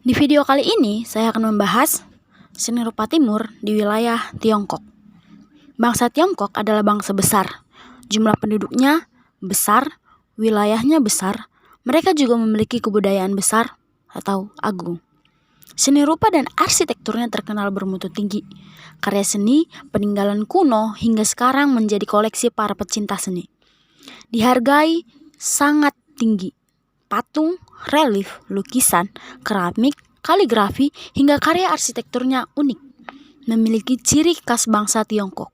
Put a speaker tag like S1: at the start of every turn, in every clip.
S1: Di video kali ini, saya akan membahas seni rupa timur di wilayah Tiongkok. Bangsa Tiongkok adalah bangsa besar. Jumlah penduduknya besar, wilayahnya besar. Mereka juga memiliki kebudayaan besar atau agung. Seni rupa dan arsitekturnya terkenal bermutu tinggi. Karya seni peninggalan kuno hingga sekarang menjadi koleksi para pecinta seni. Dihargai sangat tinggi. Patung, relief, lukisan, keramik, kaligrafi, hingga karya arsitekturnya unik, memiliki ciri khas bangsa Tiongkok.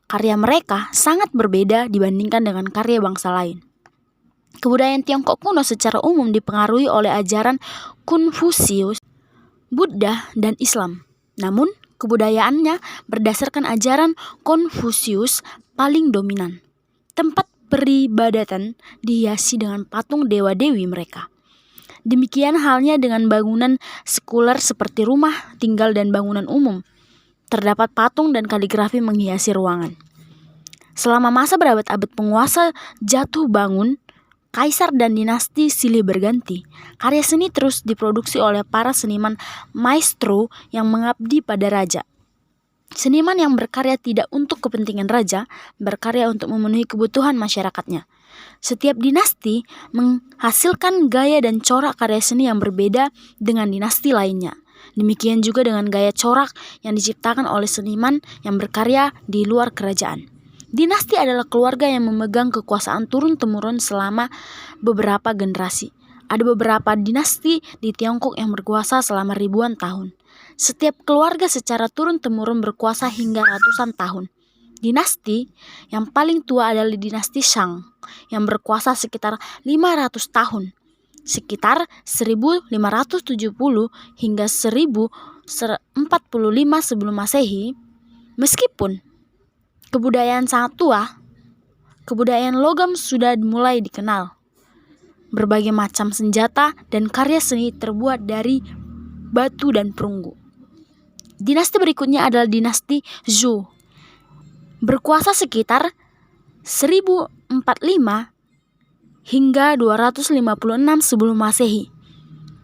S1: Karya mereka sangat berbeda dibandingkan dengan karya bangsa lain. Kebudayaan Tiongkok kuno secara umum dipengaruhi oleh ajaran Konfusius, Buddha, dan Islam. Namun, kebudayaannya berdasarkan ajaran Konfusius paling dominan. Tempat peribadatan dihiasi dengan patung dewa-dewi mereka. Demikian halnya dengan bangunan sekuler seperti rumah tinggal dan bangunan umum. Terdapat patung dan kaligrafi menghiasi ruangan. Selama masa berabad-abad penguasa jatuh bangun, kaisar dan dinasti silih berganti, karya seni terus diproduksi oleh para seniman maestro yang mengabdi pada raja. Seniman yang berkarya tidak untuk kepentingan raja, berkarya untuk memenuhi kebutuhan masyarakatnya. Setiap dinasti menghasilkan gaya dan corak karya seni yang berbeda dengan dinasti lainnya. Demikian juga dengan gaya corak yang diciptakan oleh seniman yang berkarya di luar kerajaan. Dinasti adalah keluarga yang memegang kekuasaan turun-temurun selama beberapa generasi. Ada beberapa dinasti di Tiongkok yang berkuasa selama ribuan tahun. Setiap keluarga secara turun-temurun berkuasa hingga ratusan tahun. Dinasti yang paling tua adalah dinasti Shang yang berkuasa sekitar 500 tahun. Sekitar 1570 hingga 1045 sebelum Masehi. Meskipun kebudayaan sangat tua, kebudayaan logam sudah mulai dikenal. Berbagai macam senjata dan karya seni terbuat dari batu dan perunggu. Dinasti berikutnya adalah dinasti Zhou. Berkuasa sekitar 1045 hingga 256 sebelum Masehi.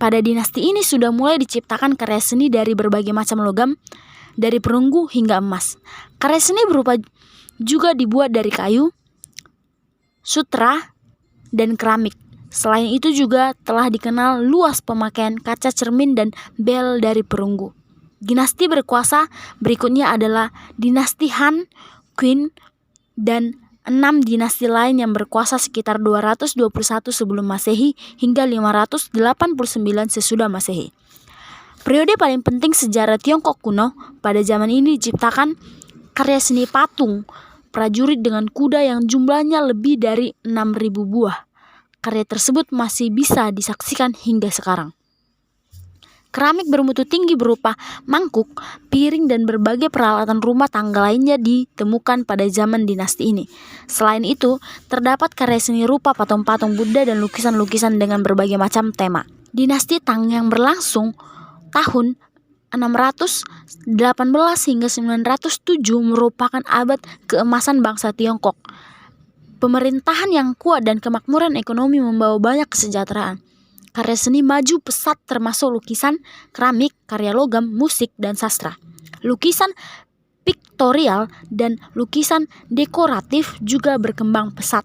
S1: Pada dinasti ini sudah mulai diciptakan karya seni dari berbagai macam logam, dari perunggu hingga emas. Karya seni berupa juga dibuat dari kayu, sutra, dan keramik. Selain itu juga telah dikenal luas pemakaian kaca cermin dan bel dari perunggu. Dinasti berkuasa berikutnya adalah dinasti Han, Qin, dan 6 dinasti lain yang berkuasa sekitar 221 sebelum Masehi hingga 589 sesudah Masehi. Periode paling penting sejarah Tiongkok kuno pada zaman ini diciptakan karya seni patung prajurit dengan kuda yang jumlahnya lebih dari 6.000 buah. Karya tersebut masih bisa disaksikan hingga sekarang. Keramik bermutu tinggi berupa mangkuk, piring, dan berbagai peralatan rumah tangga lainnya ditemukan pada zaman dinasti ini. Selain itu, terdapat karya seni rupa patung-patung Buddha dan lukisan-lukisan dengan berbagai macam tema. Dinasti Tang yang berlangsung tahun 618 hingga 907 merupakan abad keemasan bangsa Tiongkok. Pemerintahan yang kuat dan kemakmuran ekonomi membawa banyak kesejahteraan. Karya seni maju pesat termasuk lukisan, keramik, karya logam, musik, dan sastra. Lukisan piktorial dan lukisan dekoratif juga berkembang pesat.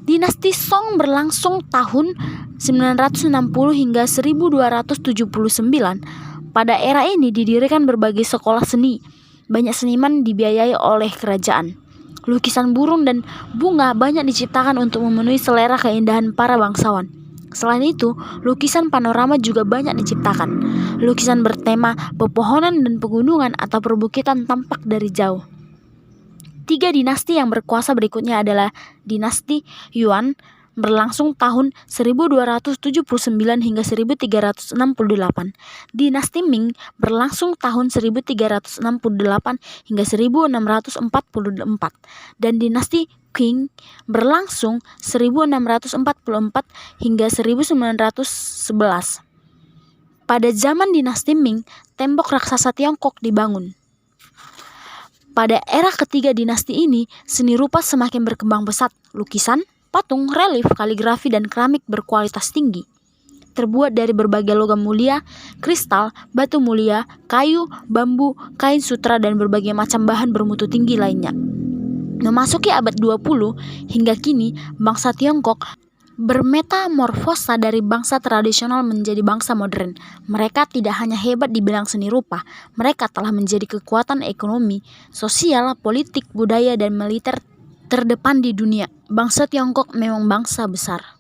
S1: Dinasti Song berlangsung tahun 960 hingga 1279. Pada era ini didirikan berbagai sekolah seni. Banyak seniman dibiayai oleh kerajaan. Lukisan burung dan bunga banyak diciptakan untuk memenuhi selera keindahan para bangsawan. Selain itu, lukisan panorama juga banyak diciptakan. Lukisan bertema pepohonan dan pegunungan atau perbukitan tampak dari jauh. 3 dinasti yang berkuasa berikutnya adalah dinasti Yuan berlangsung tahun 1279 hingga 1368. Dinasti Ming berlangsung tahun 1368 hingga 1644. Dan dinasti Qing berlangsung 1644 hingga 1911. Pada zaman dinasti Ming, tembok raksasa Tiongkok dibangun. Pada era ketiga dinasti ini, seni rupa semakin berkembang pesat. Lukisan, patung, relief, kaligrafi, dan keramik berkualitas tinggi. terbuat dari berbagai logam mulia, kristal, batu mulia, kayu, bambu, kain sutra, dan berbagai macam bahan bermutu tinggi lainnya. Memasuki abad 20 hingga kini, bangsa Tiongkok bermetamorfosa dari bangsa tradisional menjadi bangsa modern. Mereka tidak hanya hebat di bidang seni rupa, mereka telah menjadi kekuatan ekonomi, sosial, politik, budaya, dan militer terdepan di dunia. Bangsa Tiongkok memang bangsa besar.